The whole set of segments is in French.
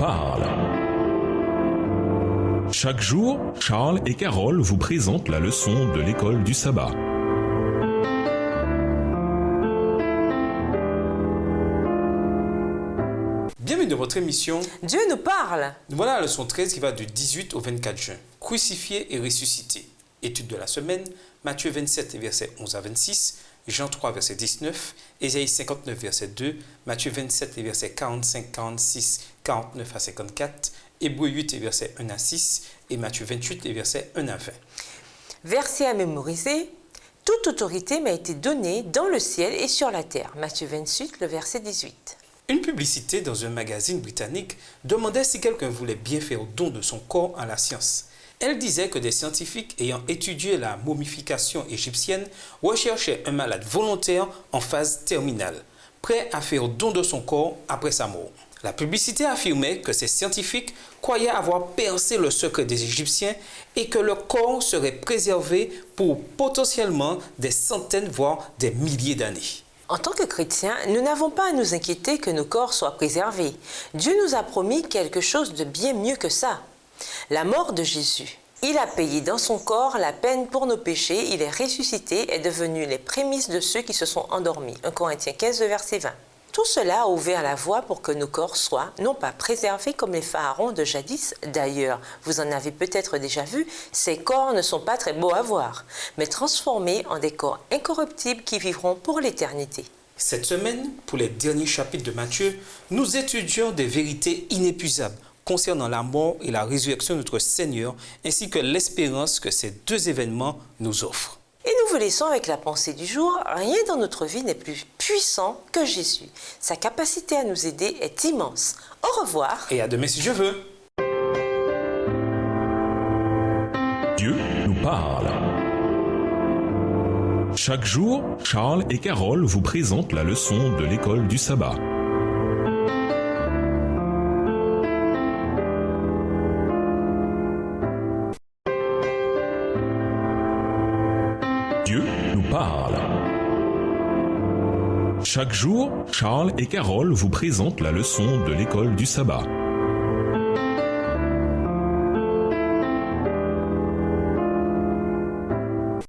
parle. Chaque jour, Charles et Carole vous présentent la leçon de l'école du sabbat. Bienvenue dans votre émission Dieu nous parle. Nous voilà à la leçon 13 qui va du 18 au 24 juin. Crucifié et ressuscité. Étude de la semaine, Matthieu 27, versets 11 à 26, Jean 3, verset 19, Ésaïe 59, verset 2, Matthieu 27, versets 45, 46, 49 à 54, Hébreux 8, versets 1 à 6 et Matthieu 28, versets 1 à 20. Verset à mémoriser. Toute autorité m'a été donnée dans le ciel et sur la terre. Matthieu 28, le verset 18. Une publicité dans un magazine britannique demandait si quelqu'un voulait bien faire don de son corps à la science. Elle disait que des scientifiques ayant étudié la momification égyptienne recherchaient un malade volontaire en phase terminale, prêt à faire don de son corps après sa mort. La publicité affirmait que ces scientifiques croyaient avoir percé le secret des Égyptiens et que leur corps serait préservé pour potentiellement des centaines, voire des milliers d'années. En tant que chrétiens, nous n'avons pas à nous inquiéter que nos corps soient préservés. Dieu nous a promis quelque chose de bien mieux que ça. La mort de Jésus. Il a payé dans son corps la peine pour nos péchés. Il est ressuscité et est devenu les prémices de ceux qui se sont endormis. 1 Corinthiens 15, verset 20. Tout cela a ouvert la voie pour que nos corps soient, non pas préservés comme les pharaons de jadis. D'ailleurs, vous en avez peut-être déjà vu, ces corps ne sont pas très beaux à voir, mais transformés en des corps incorruptibles qui vivront pour l'éternité. Cette semaine, pour les derniers chapitres de Matthieu, nous étudions des vérités inépuisables concernant la mort et la résurrection de notre Seigneur, ainsi que l'espérance que ces deux événements nous offrent. Et nous vous laissons avec la pensée du jour. Rien dans notre vie n'est plus puissant que Jésus. Sa capacité à nous aider est immense. Au revoir. Et à demain si je veux. Dieu nous parle. Chaque jour, Charles et Carole vous présentent la leçon de l'école du sabbat. Dieu nous parle. Chaque jour, Charles et Carole vous présentent la leçon de l'école du sabbat.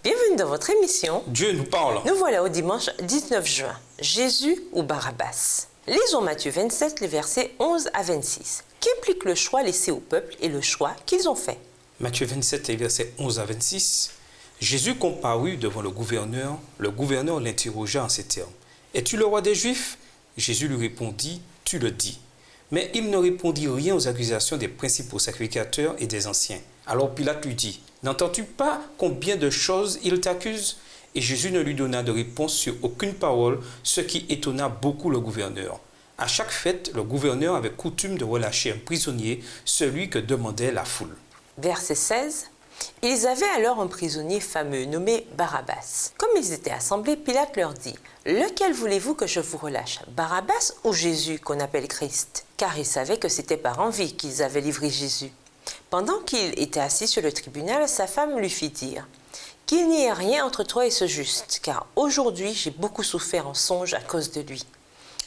Bienvenue dans votre émission. Dieu nous parle. Nous voilà au dimanche 19 juin. Jésus ou Barabbas. Lisons Matthieu 27, les versets 11 à 26, qui implique le choix laissé au peuple et le choix qu'ils ont fait. Matthieu 27, les versets 11 à 26. Jésus comparut devant le gouverneur. Le gouverneur l'interrogea en ces termes. « Es-tu le roi des Juifs ?» Jésus lui répondit, « Tu le dis. » Mais il ne répondit rien aux accusations des principaux sacrificateurs et des anciens. Alors Pilate lui dit, « N'entends-tu pas combien de choses il t'accuse ?» Et Jésus ne lui donna de réponse sur aucune parole, ce qui étonna beaucoup le gouverneur. À chaque fête, le gouverneur avait coutume de relâcher un prisonnier, celui que demandait la foule. Verset 16. Ils avaient alors un prisonnier fameux nommé Barabbas. Comme ils étaient assemblés, Pilate leur dit « Lequel voulez-vous que je vous relâche, Barabbas ou Jésus qu'on appelle Christ ?» Car ils savaient que c'était par envie qu'ils avaient livré Jésus. Pendant qu'il était assis sur le tribunal, sa femme lui fit dire « Qu'il n'y ait rien entre toi et ce juste, car aujourd'hui j'ai beaucoup souffert en songe à cause de lui. »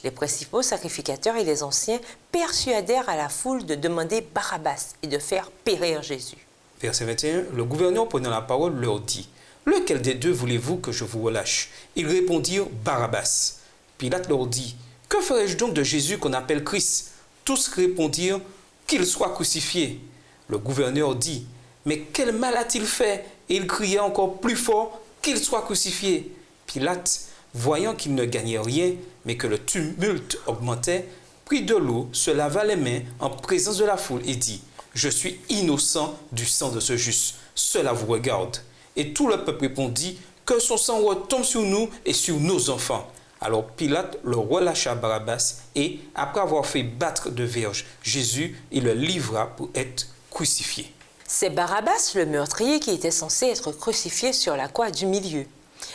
Les principaux sacrificateurs et les anciens persuadèrent à la foule de demander Barabbas et de faire périr Jésus. Verset 21, le gouverneur prenant la parole leur dit, « Lequel des deux voulez-vous que je vous relâche ?» Ils répondirent, « Barabbas. » Pilate leur dit, « Que ferai-je donc de Jésus qu'on appelle Christ ?» Tous répondirent, « Qu'il soit crucifié. » Le gouverneur dit, « Mais quel mal a-t-il fait ?» Et il cria encore plus fort, « Qu'il soit crucifié. » Pilate, voyant qu'il ne gagnait rien, mais que le tumulte augmentait, prit de l'eau, se lava les mains en présence de la foule et dit, « Je suis innocent du sang de ce juste, cela vous regarde. » Et tout le peuple répondit, « Que son sang retombe sur nous et sur nos enfants. » Alors Pilate le relâcha Barabbas et, après avoir fait battre de verges Jésus, il le livra pour être crucifié. C'est Barabbas, le meurtrier, qui était censé être crucifié sur la croix du milieu.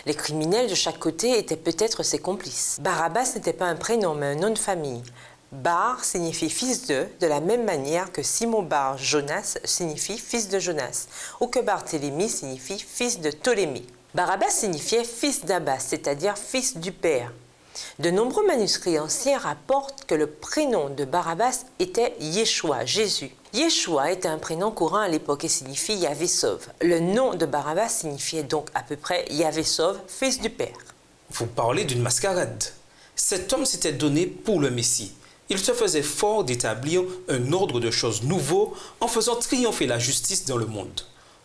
Les criminels de chaque côté étaient peut-être ses complices. Barabbas n'était pas un prénom, mais un nom de famille. Bar signifie fils de la même manière que Simon Bar Jonas signifie fils de Jonas, ou que Barthélemy signifie fils de Ptolémée. Barabbas signifiait fils d'Abbas, c'est-à-dire fils du père. De nombreux manuscrits anciens rapportent que le prénom de Barabbas était Yeshua, Jésus. Yeshua était un prénom courant à l'époque et signifie Yahvé sauve. Le nom de Barabbas signifiait donc à peu près Yahvé sauve, fils du Père. Vous parlez d'une mascarade. Cet homme s'était donné pour le Messie. Il se faisait fort d'établir un ordre de choses nouveau en faisant triompher la justice dans le monde.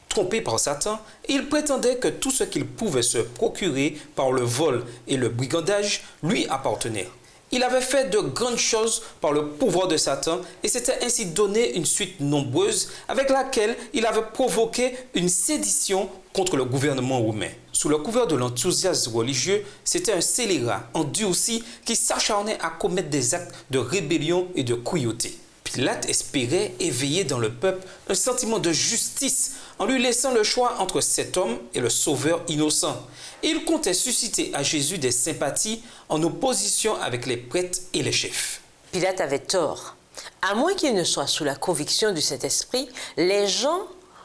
Trompé par Satan, il prétendait que tout ce qu'il pouvait se procurer par le vol et le brigandage lui appartenait. Il avait fait de grandes choses par le pouvoir de Satan et s'était ainsi donné une suite nombreuse avec laquelle il avait provoqué une sédition contre le gouvernement romain. Sous le couvert de l'enthousiasme religieux, c'était un scélérat endurci qui s'acharnait à commettre des actes de rébellion et de cruauté. Pilate espérait éveiller dans le peuple un sentiment de justice en lui laissant le choix entre cet homme et le sauveur innocent. Et il comptait susciter à Jésus des sympathies en opposition avec les prêtres et les chefs. Pilate avait tort. À moins qu'il ne soit sous la conviction du Saint-Esprit, les gens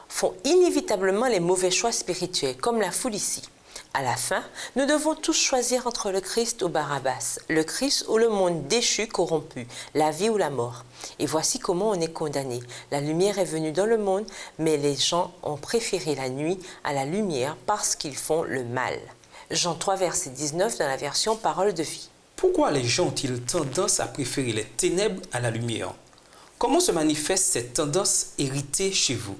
font inévitablement les mauvais choix spirituels, comme la foule ici. À la fin, nous devons tous choisir entre le Christ ou Barabbas, le Christ ou le monde déchu, corrompu, la vie ou la mort. Et voici comment on est condamné. La lumière est venue dans le monde, mais les gens ont préféré la nuit à la lumière parce qu'ils font le mal. Jean 3, verset 19 dans la version Parole de vie. Pourquoi les gens ont-ils tendance à préférer les ténèbres à la lumière? Comment se manifeste cette tendance héritée chez vous?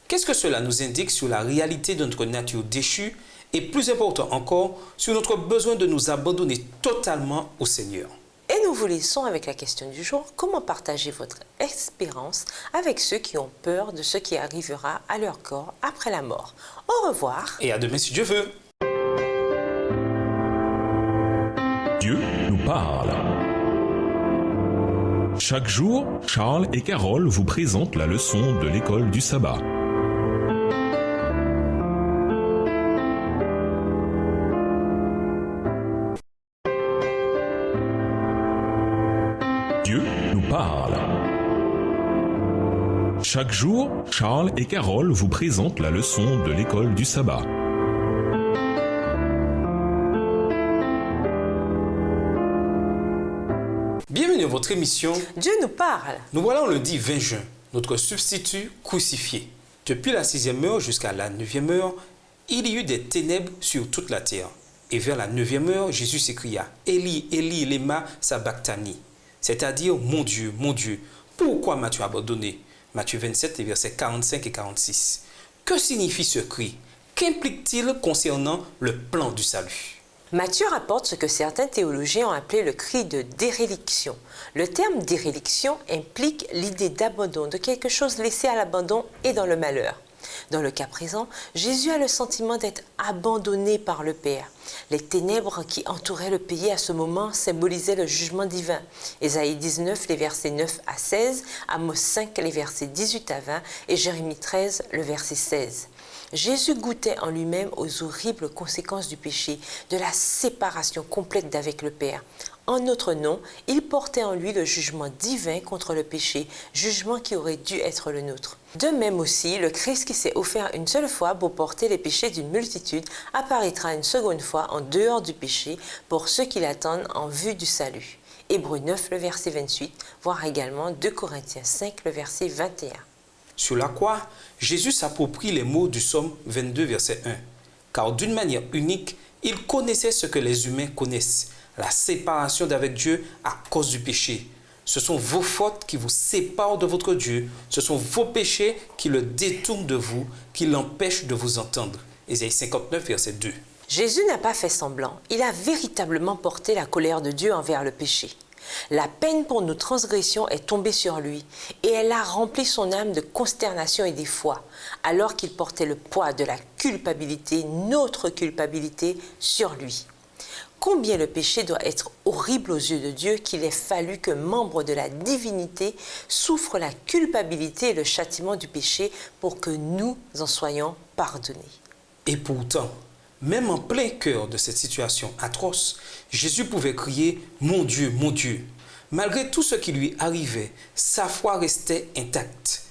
Qu'est-ce que cela nous indique sur la réalité de notre nature déchue et plus important encore, sur notre besoin de nous abandonner totalement au Seigneur? Et nous vous laissons avec la question du jour. Comment partager votre espérance avec ceux qui ont peur de ce qui arrivera à leur corps après la mort? Au revoir. Et à demain si Dieu veut. Dieu nous parle. Chaque jour, Charles et Carole vous présentent la leçon de l'école du sabbat. Dieu nous parle. Chaque jour, Charles et Carole vous présentent la leçon de l'école du sabbat. Bienvenue à votre émission. Dieu nous parle. Nous voilà le lundi 20 juin, notre substitut crucifié. Depuis la 6e heure jusqu'à la 9e heure, il y eut des ténèbres sur toute la terre. Et vers la 9e heure, Jésus s'écria « Eli, Eli, lema sabachthani », c'est-à-dire « Mon Dieu, pourquoi m'as-tu abandonné » Matthieu 27, les versets 45 et 46. Que signifie ce cri? Qu'implique-t-il concernant le plan du salut? Matthieu rapporte ce que certains théologiens ont appelé le cri de déréliction. Le terme déréliction implique l'idée d'abandon, de quelque chose laissé à l'abandon et dans le malheur. Dans le cas présent, Jésus a le sentiment d'être abandonné par le Père. Les ténèbres qui entouraient le pays à ce moment symbolisaient le jugement divin. Ésaïe 19, les versets 9 à 16, Amos 5, les versets 18 à 20 et Jérémie 13, le verset 16. Jésus goûtait en lui-même aux horribles conséquences du péché, de la séparation complète d'avec le Père. En notre nom, il portait en lui le jugement divin contre le péché, jugement qui aurait dû être le nôtre. De même aussi, le Christ qui s'est offert une seule fois pour porter les péchés d'une multitude apparaîtra une seconde fois en dehors du péché pour ceux qui l'attendent en vue du salut. Hébreux 9, le verset 28, voire également 2 Corinthiens 5, le verset 21. Sur la croix, Jésus s'approprie les mots du psaume 22, verset 1. Car d'une manière unique, il connaissait ce que les humains connaissent, la séparation d'avec Dieu à cause du péché. Ce sont vos fautes qui vous séparent de votre Dieu. Ce sont vos péchés qui le détournent de vous, qui l'empêchent de vous entendre. Ésaïe 59, verset 2. Jésus n'a pas fait semblant. Il a véritablement porté la colère de Dieu envers le péché. La peine pour nos transgressions est tombée sur lui et elle a rempli son âme de consternation et d'effroi, alors qu'il portait le poids de la culpabilité, notre culpabilité, sur lui. Combien le péché doit être horrible aux yeux de Dieu qu'il ait fallu que membre de la divinité souffre la culpabilité et le châtiment du péché pour que nous en soyons pardonnés. Et pourtant, même en plein cœur de cette situation atroce, Jésus pouvait crier « Mon Dieu, mon Dieu ». Malgré tout ce qui lui arrivait, sa foi restait intacte.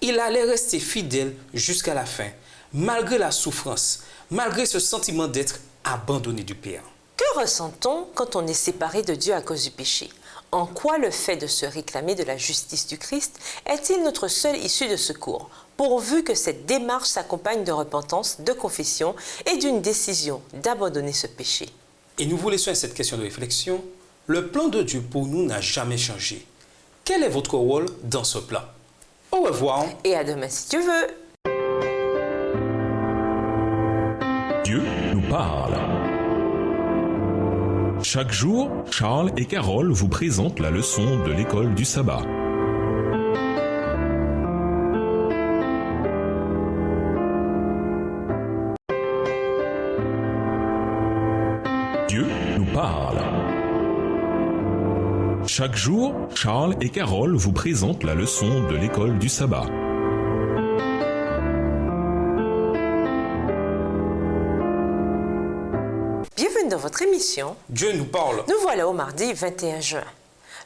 Il allait rester fidèle jusqu'à la fin, malgré la souffrance, malgré ce sentiment d'être abandonné du Père. Que ressent-on quand on est séparé de Dieu à cause du péché? En quoi le fait de se réclamer de la justice du Christ est-il notre seule issue de secours, pourvu que cette démarche s'accompagne de repentance, de confession et d'une décision d'abandonner ce péché? Et nous vous laissons à cette question de réflexion. Le plan de Dieu pour nous n'a jamais changé. Quel est votre rôle dans ce plan? Au revoir. Et à demain si Dieu veut. Dieu nous parle. Chaque jour, Charles et Carole vous présentent la leçon de l'école du sabbat. Dieu nous parle. Chaque jour, Charles et Carole vous présentent la leçon de l'école du sabbat. Bienvenue dans votre émission. Dieu nous parle. Nous voilà au mardi 21 juin.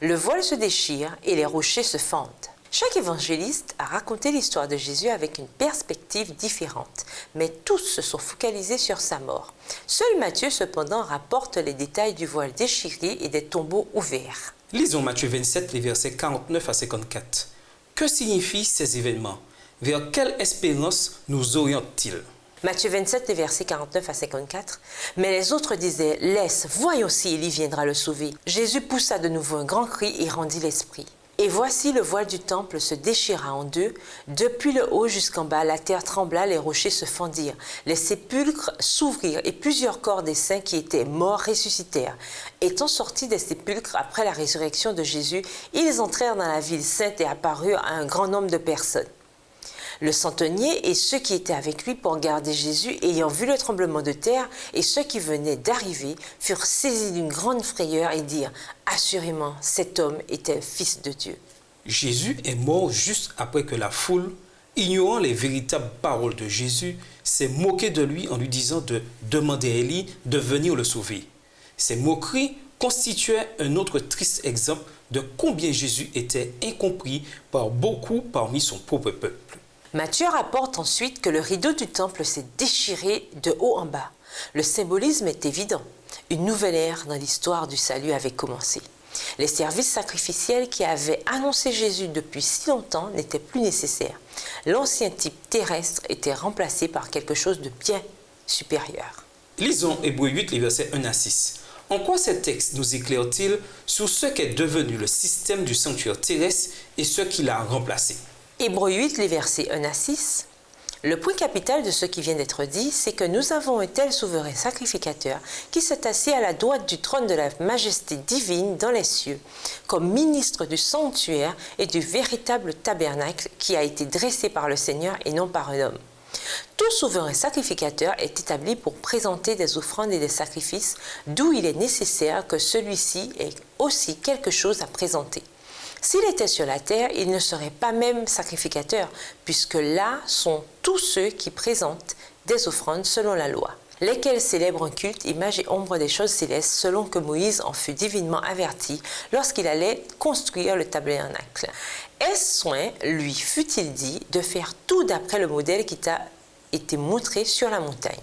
Le voile se déchire et les rochers se fendent. Chaque évangéliste a raconté l'histoire de Jésus avec une perspective différente, mais tous se sont focalisés sur sa mort. Seul Matthieu, cependant, rapporte les détails du voile déchiré et des tombeaux ouverts. Lisons Matthieu 27, les versets 49 à 54. Que signifient ces événements? Vers quelle espérance nous orientent-ils? Matthieu 27, les versets 49 à 54. Mais les autres disaient, « Laisse, voyons si Élie viendra le sauver. » Jésus poussa de nouveau un grand cri et rendit l'esprit. Et voici le voile du temple se déchira en deux. Depuis le haut jusqu'en bas, la terre trembla, les rochers se fendirent. Les sépulcres s'ouvrirent et plusieurs corps des saints qui étaient morts ressuscitèrent. Étant sortis des sépulcres après la résurrection de Jésus, ils entrèrent dans la ville sainte et apparurent à un grand nombre de personnes. Le centenier et ceux qui étaient avec lui pour garder Jésus, ayant vu le tremblement de terre et ceux qui venaient d'arriver, furent saisis d'une grande frayeur et dirent « Assurément, cet homme était le Fils de Dieu. » Jésus est mort juste après que la foule, ignorant les véritables paroles de Jésus, s'est moquée de lui en lui disant de demander à Élie de venir le sauver. Ces moqueries constituaient un autre triste exemple de combien Jésus était incompris par beaucoup parmi son propre peuple. Matthieu rapporte ensuite que le rideau du temple s'est déchiré de haut en bas. Le symbolisme est évident. Une nouvelle ère dans l'histoire du salut avait commencé. Les services sacrificiels qui avaient annoncé Jésus depuis si longtemps n'étaient plus nécessaires. L'ancien type terrestre était remplacé par quelque chose de bien supérieur. Lisons Hébreux 8, les versets 1 à 6. En quoi ces textes nous éclairent-ils sur ce qu'est devenu le système du sanctuaire terrestre et ce qui l'a remplacé? Hébreux 8, les versets 1 à 6. Le point capital de ce qui vient d'être dit, c'est que nous avons un tel souverain sacrificateur qui s'est assis à la droite du trône de la majesté divine dans les cieux, comme ministre du sanctuaire et du véritable tabernacle qui a été dressé par le Seigneur et non par un homme. Tout souverain sacrificateur est établi pour présenter des offrandes et des sacrifices, d'où il est nécessaire que celui-ci ait aussi quelque chose à présenter. S'il était sur la terre, il ne serait pas même sacrificateur, puisque là sont tous ceux qui présentent des offrandes selon la loi, lesquels célèbrent un culte, image et ombre des choses célestes, selon que Moïse en fut divinement averti lorsqu'il allait construire le tabernacle. Est-ce soin, lui fut-il dit, de faire tout d'après le modèle qui t'a été montré sur la montagne.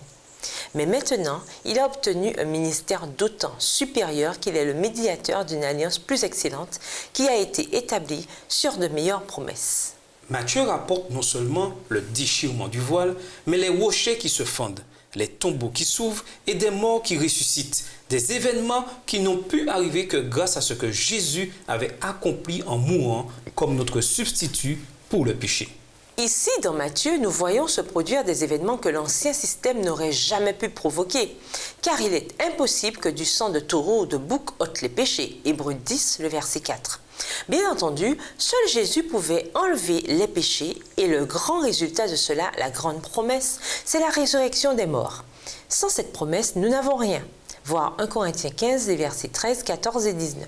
Mais maintenant, il a obtenu un ministère d'autant supérieur qu'il est le médiateur d'une alliance plus excellente qui a été établie sur de meilleures promesses. Matthieu rapporte non seulement le déchirement du voile, mais les rochers qui se fendent, les tombeaux qui s'ouvrent et des morts qui ressuscitent, des événements qui n'ont pu arriver que grâce à ce que Jésus avait accompli en mourant comme notre substitut pour le péché. Ici, dans Matthieu, nous voyons se produire des événements que l'ancien système n'aurait jamais pu provoquer, car il est impossible que du sang de taureau ou de bouc ôte les péchés. Hébreux 10, le verset 4. Bien entendu, seul Jésus pouvait enlever les péchés, et le grand résultat de cela, la grande promesse, c'est la résurrection des morts. Sans cette promesse, nous n'avons rien. Voir 1 Corinthiens 15, les versets 13, 14 et 19.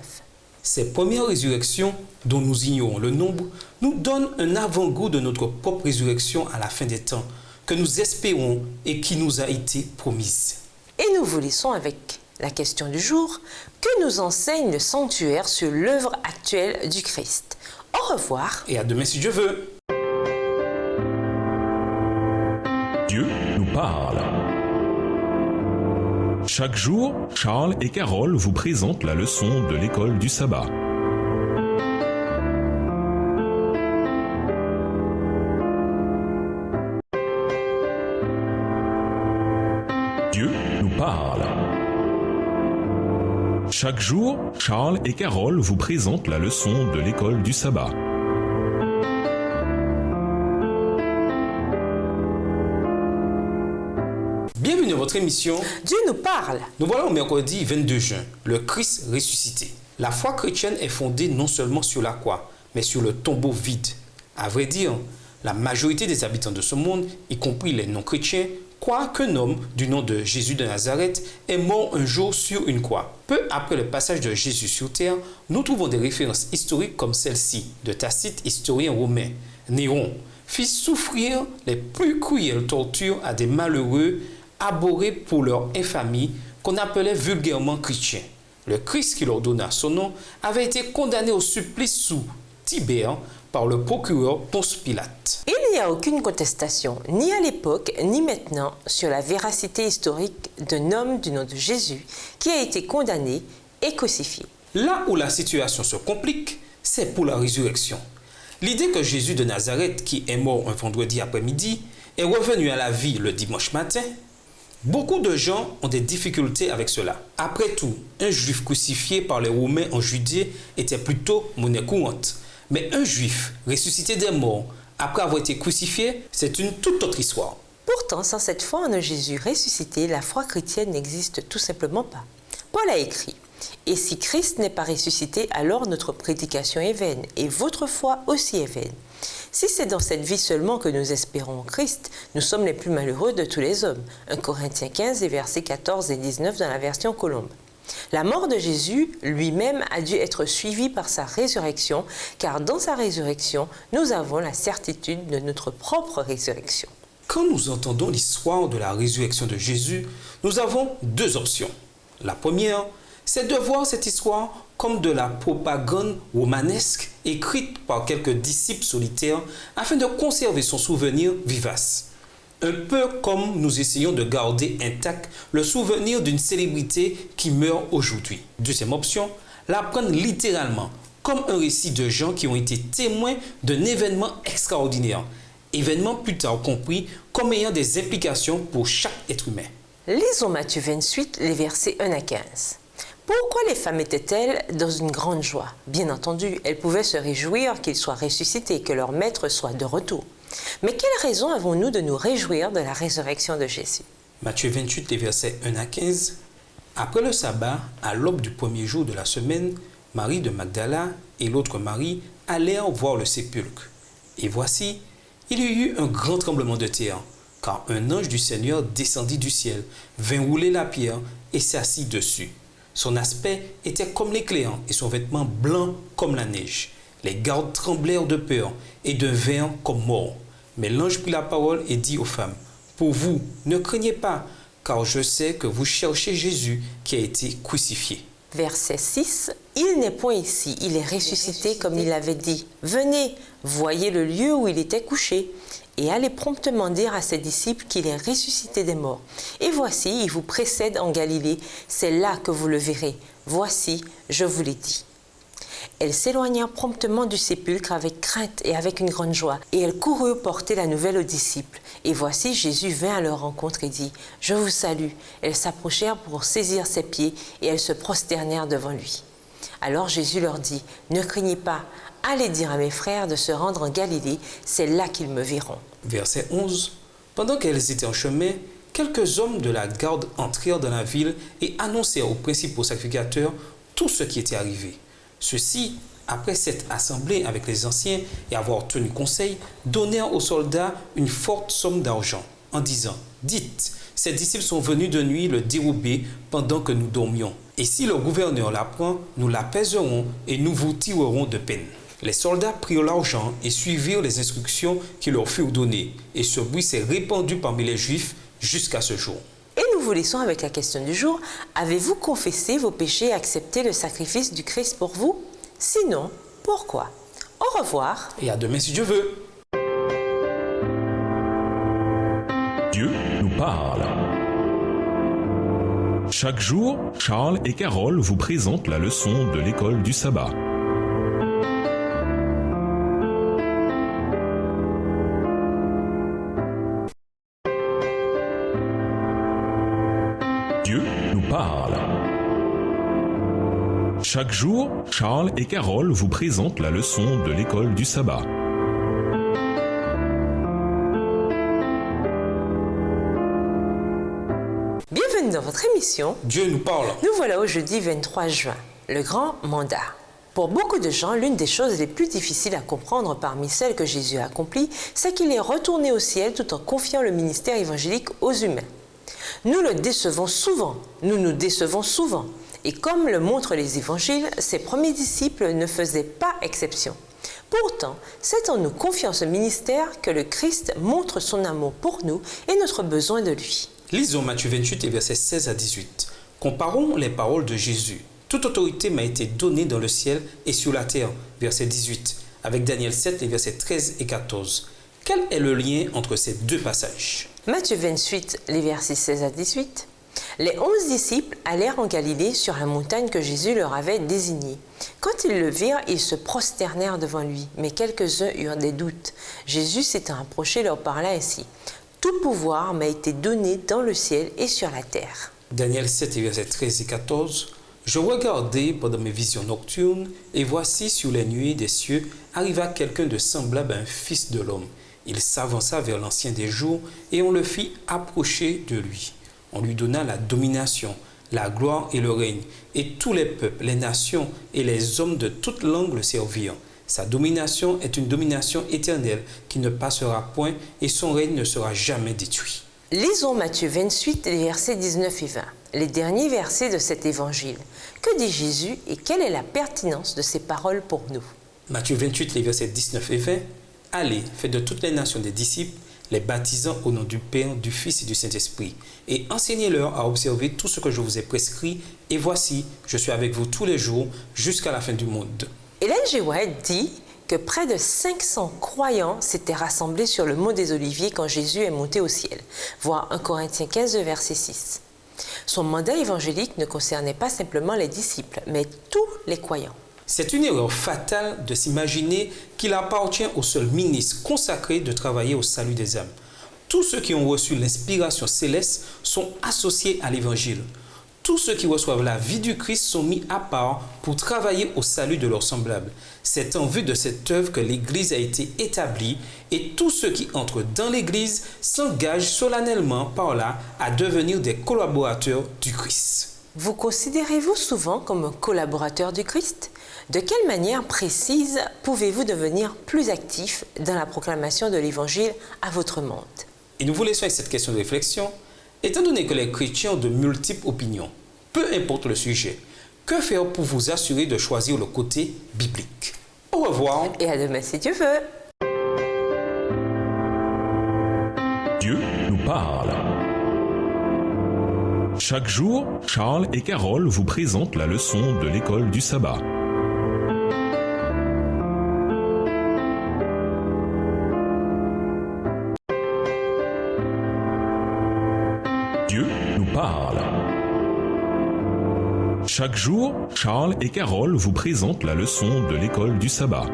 Ces premières résurrections, dont nous ignorons le nombre, nous donnent un avant-goût de notre propre résurrection à la fin des temps, que nous espérons et qui nous a été promise. Et nous vous laissons avec la question du jour. Que nous enseigne le sanctuaire sur l'œuvre actuelle du Christ? Au revoir. Et à demain si Dieu veut. Dieu nous parle. Chaque jour, Charles et Carole vous présentent la leçon de l'école du sabbat. Dieu nous parle. Chaque jour, Charles et Carole vous présentent la leçon de l'école du sabbat. Bienvenue à votre émission. Dieu nous parle. Nous voilà au mercredi 22 juin, le Christ ressuscité. La foi chrétienne est fondée non seulement sur la croix, mais sur le tombeau vide. À vrai dire, la majorité des habitants de ce monde, y compris les non-chrétiens, croient qu'un homme du nom de Jésus de Nazareth est mort un jour sur une croix. Peu après le passage de Jésus sur terre, nous trouvons des références historiques comme celle-ci de Tacite, historien romain. Néron fit souffrir les plus cruelles tortures à des malheureux abhorrés pour leur infamie qu'on appelait vulgairement chrétiens. Le Christ qui leur donna son nom avait été condamné au supplice sous Tibère par le procureur Ponce Pilate. Il n'y a aucune contestation, ni à l'époque, ni maintenant, sur la véracité historique d'un homme du nom de Jésus qui a été condamné et crucifié. Là où la situation se complique, c'est pour la résurrection. L'idée que Jésus de Nazareth, qui est mort un vendredi après-midi, est revenu à la vie le dimanche matin, beaucoup de gens ont des difficultés avec cela. Après tout, un juif crucifié par les Romains en Judée était plutôt monnaie courante. Mais un juif ressuscité des morts après avoir été crucifié, c'est une toute autre histoire. Pourtant, sans cette foi en un Jésus ressuscité, la foi chrétienne n'existe tout simplement pas. Paul a écrit « Et si Christ n'est pas ressuscité, alors notre prédication est vaine, et votre foi aussi est vaine. Si c'est dans cette vie seulement que nous espérons en Christ, nous sommes les plus malheureux de tous les hommes. » 1 Corinthiens 15, et versets 14 et 19 dans la version Colombe. La mort de Jésus lui-même a dû être suivie par sa résurrection, car dans sa résurrection, nous avons la certitude de notre propre résurrection. Quand nous entendons l'histoire de la résurrection de Jésus, nous avons deux options. La première, c'est de voir cette histoire comme de la propagande romanesque écrite par quelques disciples solitaires afin de conserver son souvenir vivace. Un peu comme nous essayons de garder intact le souvenir d'une célébrité qui meurt aujourd'hui. Deuxième option, la prendre littéralement, comme un récit de gens qui ont été témoins d'un événement extraordinaire. Événement plus tard compris comme ayant des implications pour chaque être humain. Lisons Matthieu 28, les versets 1 à 15. Pourquoi les femmes étaient-elles dans une grande joie? Bien entendu, elles pouvaient se réjouir qu'il soit ressuscité, que leur maître soit de retour. Mais quelle raison avons-nous de nous réjouir de la résurrection de Jésus? Matthieu 28, les versets 1 à 15. Après le sabbat, à l'aube du premier jour de la semaine, Marie de Magdala et l'autre Marie allèrent voir le sépulcre. Et voici, il y eut un grand tremblement de terre, car un ange du Seigneur descendit du ciel, vint rouler la pierre et s'assit dessus. Son aspect était comme l'éclair et son vêtement blanc comme la neige. Les gardes tremblèrent de peur et devinrent comme morts. Mais l'ange prit la parole et dit aux femmes, « Pour vous, ne craignez pas, car je sais que vous cherchez Jésus qui a été crucifié. » Verset 6. Il n'est point ici, il est ressuscité comme il avait dit. Venez, voyez le lieu où il était couché, et allez promptement dire à ses disciples qu'il est ressuscité des morts. Et voici, il vous précède en Galilée, c'est là que vous le verrez. Voici, je vous l'ai dit. Elles s'éloignèrent promptement du sépulcre avec crainte et avec une grande joie, et elles coururent porter la nouvelle aux disciples. Et voici, Jésus vint à leur rencontre et dit, « Je vous salue. » Elles s'approchèrent pour saisir ses pieds, et elles se prosternèrent devant lui. Alors Jésus leur dit, « Ne craignez pas, allez dire à mes frères de se rendre en Galilée, c'est là qu'ils me verront. » Verset 11. Pendant qu'elles étaient en chemin, quelques hommes de la garde entrèrent dans la ville et annoncèrent aux principaux sacrificateurs tout ce qui était arrivé. Ceux-ci, après s'être assemblés avec les anciens et avoir tenu conseil, donnèrent aux soldats une forte somme d'argent, en disant, « Dites, ces disciples sont venus de nuit le dérober pendant que nous dormions. Et si le gouverneur l'apprend, nous l'apaiserons et nous vous tirerons de peine. » Les soldats prirent l'argent et suivirent les instructions qui leur furent données. Et ce bruit s'est répandu parmi les Juifs jusqu'à ce jour. Et nous vous laissons avec la question du jour. Avez-vous confessé vos péchés et accepté le sacrifice du Christ pour vous? Sinon, pourquoi? Au revoir. Et à demain si Dieu veut. Dieu nous parle. Chaque jour, Charles et Carole vous présentent la leçon de l'école du sabbat. Dieu nous parle. Chaque jour, Charles et Carole vous présentent la leçon de l'école du sabbat. Bienvenue dans votre émission. Dieu nous parle. Nous voilà au jeudi 23 juin, le grand mandat. Pour beaucoup de gens, l'une des choses les plus difficiles à comprendre parmi celles que Jésus a accomplies, c'est qu'il est retourné au ciel tout en confiant le ministère évangélique aux humains. Nous le décevons souvent, nous nous décevons souvent. Et comme le montrent les évangiles, ses premiers disciples ne faisaient pas exception. Pourtant, c'est en nous confiant ce ministère que le Christ montre son amour pour nous et notre besoin de lui. Lisons Matthieu 28 et versets 16 à 18. Comparons les paroles de Jésus. Toute autorité m'a été donnée dans le ciel et sur la terre, verset 18, avec Daniel 7 et versets 13 et 14. Quel est le lien entre ces deux passages? Matthieu 28, les versets 16 à 18. Les 11 disciples allèrent en Galilée sur la montagne que Jésus leur avait désignée. Quand ils le virent, ils se prosternèrent devant lui, mais quelques-uns eurent des doutes. Jésus s'étant approché leur parla ainsi. « Tout pouvoir m'a été donné dans le ciel et sur la terre. » Daniel 7 et versets 13 et 14. Je regardai pendant mes visions nocturnes, et voici sur les nuées des cieux arriva quelqu'un de semblable à un fils de l'homme. Il s'avança vers l'ancien des jours, et on le fit approcher de lui. On lui donna la domination, la gloire et le règne, et tous les peuples, les nations et les hommes de toute langue le servirent. Sa domination est une domination éternelle qui ne passera point, et son règne ne sera jamais détruit. Lisons Matthieu 28, les versets 19 et 20, les derniers versets de cet évangile. Que dit Jésus et quelle est la pertinence de ces paroles pour nous? Matthieu 28, les versets 19 et 20. Allez, faites de toutes les nations des disciples, les baptisant au nom du Père, du Fils et du Saint-Esprit, et enseignez-leur à observer tout ce que je vous ai prescrit, et voici, je suis avec vous tous les jours, jusqu'à la fin du monde. Ellen G. White dit que près de 500 croyants s'étaient rassemblés sur le mont des Oliviers quand Jésus est monté au ciel, voir 1 Corinthiens 15, verset 6. Son mandat évangélique ne concernait pas simplement les disciples, mais tous les croyants. C'est une erreur fatale de s'imaginer qu'il appartient au seul ministre consacré de travailler au salut des âmes. Tous ceux qui ont reçu l'inspiration céleste sont associés à l'Évangile. Tous ceux qui reçoivent la vie du Christ sont mis à part pour travailler au salut de leurs semblables. C'est en vue de cette œuvre que l'Église a été établie et tous ceux qui entrent dans l'Église s'engagent solennellement par là à devenir des collaborateurs du Christ. Vous considérez-vous souvent comme un collaborateur du Christ? De quelle manière précise pouvez-vous devenir plus actif dans la proclamation de l'Évangile à votre monde? Et nous vous laissons avec cette question de réflexion. Étant donné que les chrétiens ont de multiples opinions, peu importe le sujet, que faire pour vous assurer de choisir le côté biblique? Au revoir. Et à demain si Dieu veut. Dieu nous parle. Chaque jour, Charles et Carole vous présentent la leçon de l'école du sabbat. Dieu nous parle. Chaque jour, Charles et Carole vous présentent la leçon de l'école du sabbat.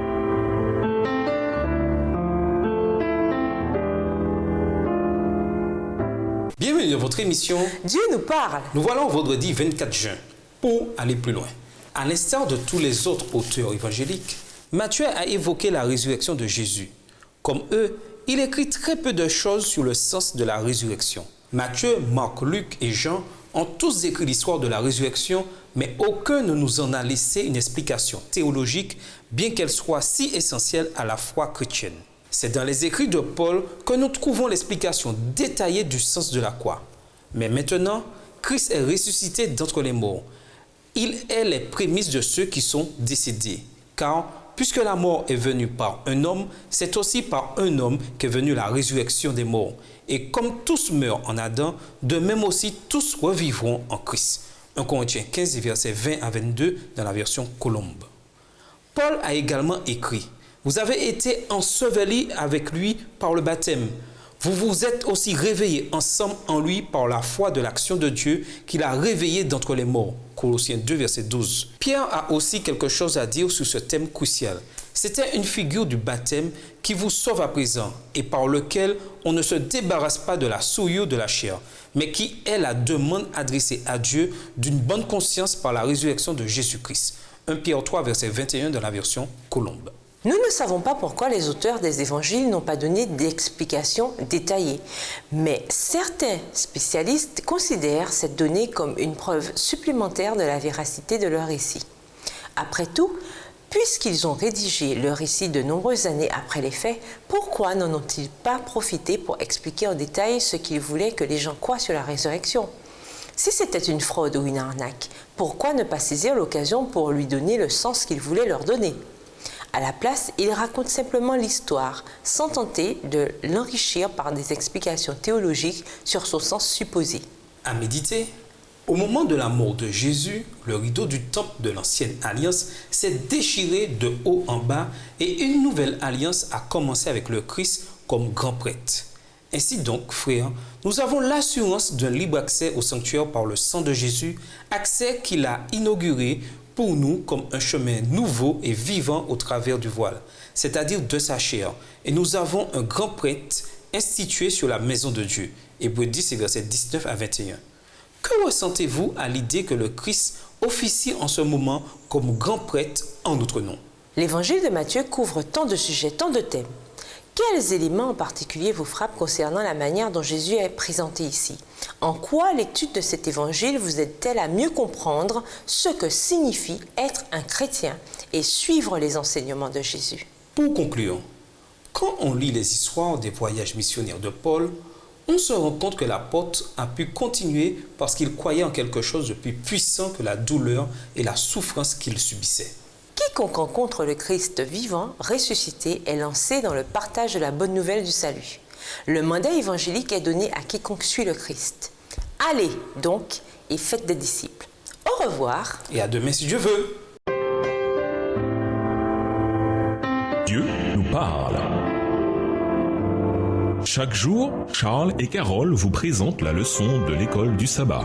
Bienvenue dans votre émission. Dieu nous parle. Nous voilà au vendredi 24 juin pour aller plus loin. À l'instar de tous les autres auteurs évangéliques, Matthieu a évoqué la résurrection de Jésus. Comme eux, il écrit très peu de choses sur le sens de la résurrection. Matthieu, Marc, Luc et Jean ont tous écrit l'histoire de la résurrection, mais aucun ne nous en a laissé une explication théologique, bien qu'elle soit si essentielle à la foi chrétienne. C'est dans les écrits de Paul que nous trouvons l'explication détaillée du sens de la croix. Mais maintenant, Christ est ressuscité d'entre les morts. Il est les prémices de ceux qui sont décédés. Car, puisque la mort est venue par un homme, c'est aussi par un homme qu'est venue la résurrection des morts. Et comme tous meurent en Adam, de même aussi tous revivront en Christ. 1 Corinthiens 15, versets 20 à 22 dans la version Colombe. Paul a également écrit « Vous avez été ensevelis avec lui par le baptême. Vous vous êtes aussi réveillés ensemble en lui par la foi de l'action de Dieu qu'il a réveillé d'entre les morts. Colossiens 2, verset 12. Pierre a aussi quelque chose à dire sur ce thème crucial. C'était une figure du baptême qui vous sauve à présent et par lequel on ne se débarrasse pas de la souillure de la chair, mais qui est la demande adressée à Dieu d'une bonne conscience par la résurrection de Jésus-Christ. 1 Pierre 3, verset 21 dans la version Colombe. Nous ne savons pas pourquoi les auteurs des évangiles n'ont pas donné d'explications détaillées, mais certains spécialistes considèrent cette donnée comme une preuve supplémentaire de la véracité de leur récit. Après tout, puisqu'ils ont rédigé leur récit de nombreuses années après les faits, pourquoi n'en ont-ils pas profité pour expliquer en détail ce qu'ils voulaient que les gens croient sur la résurrection ? Si c'était une fraude ou une arnaque, pourquoi ne pas saisir l'occasion pour lui donner le sens qu'ils voulaient leur donner ? À la place, il raconte simplement l'histoire, sans tenter de l'enrichir par des explications théologiques sur son sens supposé. À méditer. Au moment de la mort de Jésus, le rideau du temple de l'ancienne alliance s'est déchiré de haut en bas et une nouvelle alliance a commencé avec le Christ comme grand prêtre. Ainsi donc, frères, nous avons l'assurance d'un libre accès au sanctuaire par le sang de Jésus, accès qu'il a inauguré pour nous comme un chemin nouveau et vivant au travers du voile, c'est-à-dire de sa chair. Et nous avons un grand prêtre institué sur la maison de Dieu. Hébreux 10, versets 19 à 21. Que ressentez-vous à l'idée que le Christ officie en ce moment comme grand prêtre en notre nom? L'évangile de Matthieu couvre tant de sujets, tant de thèmes. Quels éléments en particulier vous frappent concernant la manière dont Jésus est présenté ici? En quoi l'étude de cet évangile vous aide-t-elle à mieux comprendre ce que signifie être un chrétien et suivre les enseignements de Jésus? Pour conclure, quand on lit les histoires des voyages missionnaires de Paul, on se rend compte que l'apôtre a pu continuer parce qu'il croyait en quelque chose de plus puissant que la douleur et la souffrance qu'il subissait. Quiconque rencontre le Christ vivant, ressuscité, est lancé dans le partage de la bonne nouvelle du salut. Le mandat évangélique est donné à quiconque suit le Christ. Allez donc et faites des disciples. Au revoir. Et à demain si Dieu veut. Dieu nous parle. Chaque jour, Charles et Carole vous présentent la leçon de l'école du sabbat.